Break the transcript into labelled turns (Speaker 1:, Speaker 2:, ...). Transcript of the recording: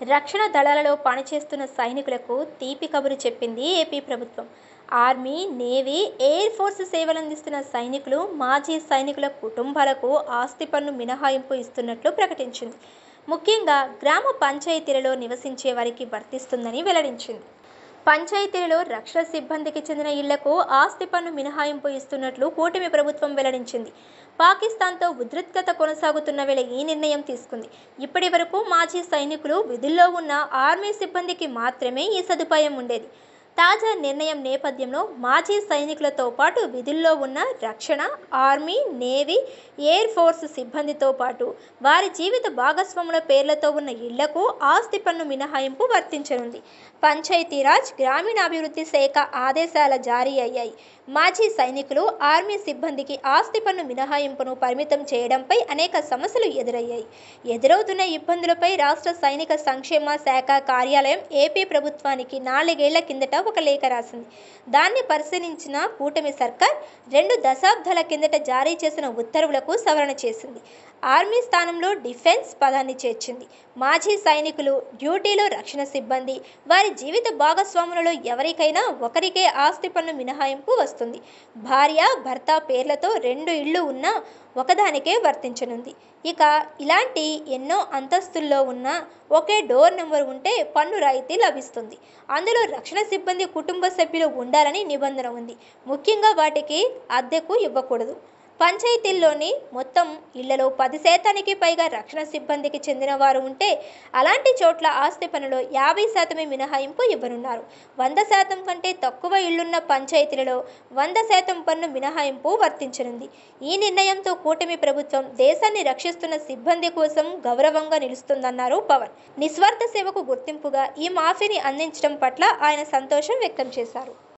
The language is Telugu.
Speaker 1: రక్షణ దళాలలో పనిచేస్తున్న సైనికులకు తీపి కబురు చెప్పింది ఏపీ ప్రభుత్వం. ఆర్మీ, నేవీ, ఎయిర్ ఫోర్స్ సేవలందిస్తున్న సైనికులు, మాజీ సైనికుల కుటుంబాలకు ఆస్తి పన్ను మినహాయింపు ఇస్తున్నట్లు ప్రకటించింది. ముఖ్యంగా గ్రామ పంచాయతీలలో నివసించే వారికి వర్తిస్తుందని వెల్లడించింది. పంచాయతీలలో రక్షణ సిబ్బందికి చెందిన ఇళ్లకు ఆస్తి పన్ను మినహాయింపు ఇస్తున్నట్లు కూటమి ప్రభుత్వం వెల్లడించింది. పాకిస్తాన్తో ఉద్రిక్తత కొనసాగుతున్న వేళ ఈ నిర్ణయం తీసుకుంది. ఇప్పటి వరకు మాజీ సైనికులు, విధుల్లో ఉన్న ఆర్మీ సిబ్బందికి మాత్రమే ఈ సదుపాయం ఉండేది. తాజా నిర్ణయం నేపథ్యంలో మాజీ సైనికులతో పాటు విధుల్లో ఉన్న రక్షణ, ఆర్మీ, నేవీ, ఎయిర్ ఫోర్స్ సిబ్బందితో పాటు వారి జీవిత భాగస్వాముల పేర్లతో ఉన్న ఇళ్లకు ఆస్తి పన్ను మినహాయింపు వర్తించనుంది. పంచాయతీరాజ్, గ్రామీణాభివృద్ధి శాఖ ఆదేశాల జారీ అయ్యాయి. మాజీ సైనికులు, ఆర్మీ సిబ్బందికి ఆస్తి పన్ను మినహాయింపును పరిమితం చేయడంపై అనేక సమస్యలు ఎదురయ్యాయి. ఎదురవుతున్న ఇబ్బందులపై రాష్ట్ర సైనిక సంక్షేమ శాఖ కార్యాలయం ఏపీ ప్రభుత్వానికి 4 ఏళ్ల కిందట ఒక లేఖ రాసింది. దాన్ని పరిశీలించిన కూటమి సర్కార్ 2 దశాబ్దాల కిందట జారీ చేసిన ఉత్తర్వులకు సవరణ చేసింది. ఆర్మీ స్థానంలో డిఫెన్స్ పదాన్ని చేర్చింది. మాజీ సైనికులు, డ్యూటీలో రక్షణ సిబ్బంది, వారి జీవిత భాగస్వాములలో ఎవరికైనా ఒకరికే ఆస్తి పన్ను మినహాయింపు వస్తుంది. భార్య, భర్త పేర్లతో 2 ఇళ్లు ఉన్నా ఒకదానికే వర్తించనుంది. ఇక ఇలాంటి ఎన్నో అంతస్తుల్లో ఉన్న ఒకే డోర్ నెంబర్ ఉంటే పన్ను రాయితీ లభిస్తుంది. అందులో రక్షణ సిబ్బంది కుటుంబ సభ్యులు ఉండాలని నిబంధన ఉంది. ముఖ్యంగా వాటికి అద్దెకు ఇవ్వకూడదు. పంచాయతీల్లోని మొత్తం ఇళ్లలో 10% పైగా రక్షణ సిబ్బందికి చెందిన వారు ఉంటే అలాంటి చోట్ల ఆస్తి పన్నులో 50% మినహాయింపు ఇవ్వనున్నారు. 100% కంటే తక్కువ ఇళ్లున్న పంచాయతీలలో 100% పన్ను మినహాయింపు వర్తించనుంది. ఈ నిర్ణయంతో కూటమి ప్రభుత్వం దేశాన్ని రక్షిస్తున్న సిబ్బంది కోసం గౌరవంగా నిలుస్తుందన్నారు పవన్. నిస్వార్థ సేవకు గుర్తింపుగా ఈ మాఫీని అందించడం పట్ల ఆయన సంతోషం వ్యక్తం చేశారు.